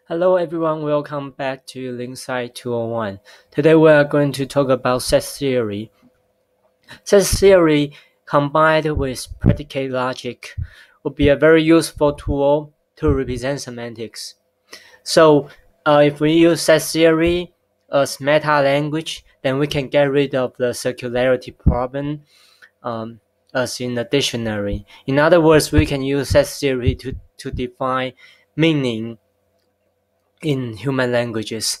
Hello everyone, welcome back to Linkside 201. Today we are going to talk about set theory. Set theory combined with predicate logic would be a very useful tool to represent semantics. So if we use set theory as meta language, then we can get rid of the circularity problem as in the dictionary. In other words, we can use set theory to define meaning in human languages,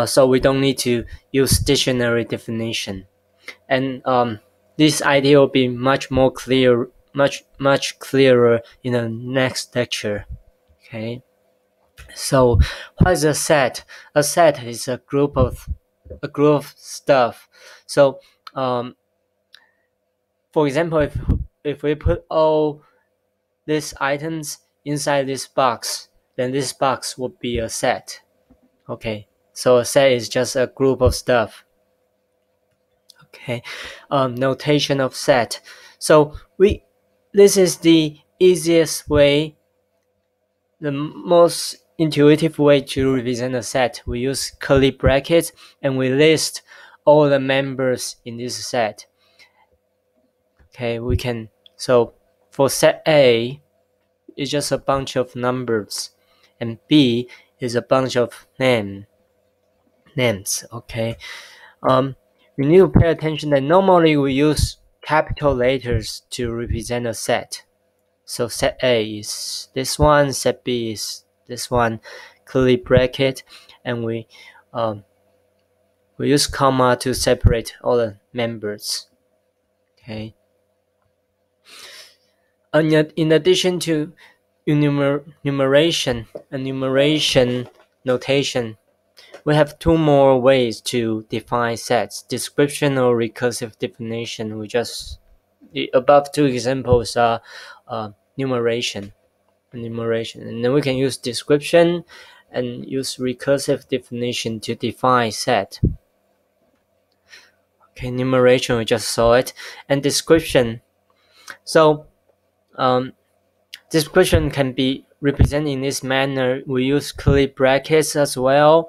so we don't need to use dictionary definition. And this idea will be much clearer in the next lecture. Okay. So, what is a set? A set is a group of stuff. So, for example, if we put all these items inside this box, then this box would be a set. Okay, so a set is just a group of stuff. Okay, notation of set. So this is the easiest way, the most intuitive way to represent a set. We use curly brackets and we list all the members in this set. Okay, so for set A, it's just a bunch of numbers, and B is a bunch of names. Okay, you need to pay attention that normally we use capital letters to represent a set. So set A is this one, set B is this one, curly bracket, and we use comma to separate all the members. Okay. And in addition to enumeration notation, we have two more ways to define sets: description or recursive definition. The above two examples are enumeration, and then we can use description and use recursive definition to define set. Okay, enumeration, we just saw it, and description. So description can be represented in this manner. We use curly brackets as well,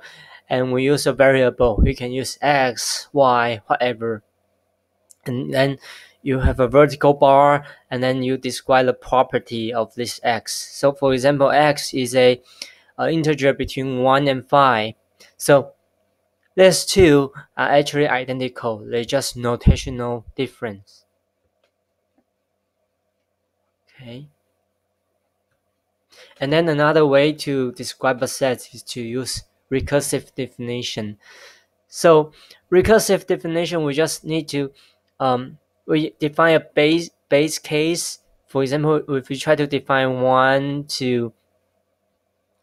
and we use a variable. We can use x, y, whatever, and then you have a vertical bar, and then you describe the property of this x. So for example, x is a integer between 1 and 5. So these two are actually identical. They're just notational difference. Okay. And then another way to describe a set is to use recursive definition. So recursive definition, we just need to we define a base case. For example, if we try to define 1 to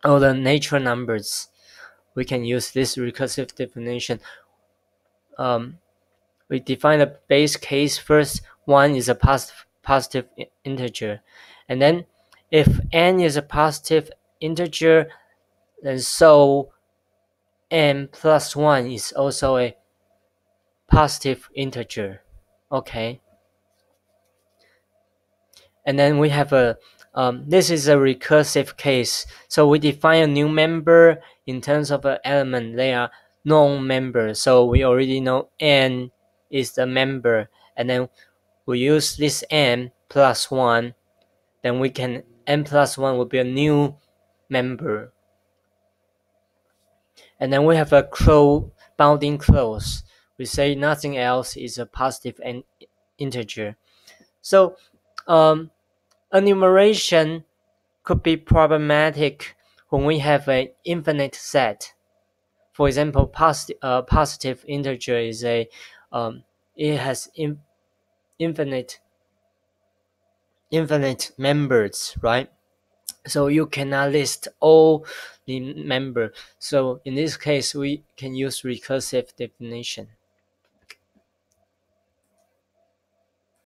all the natural numbers, we can use this recursive definition. We define a base case first. 1 is a positive integer, and then if n is a positive integer, then so n plus 1 is also a positive integer. Okay. And then we have this is a recursive case. So we define a new member in terms of an element. They are known members. So we already know n is the member. And then we use this n plus 1. Then n plus 1 will be a new member. And then we have a bounding clause. We say nothing else is a positive integer. So enumeration could be problematic when we have an infinite set. For example, positive integer is it has infinite members, right? So you cannot list all the members. So in this case, we can use recursive definition.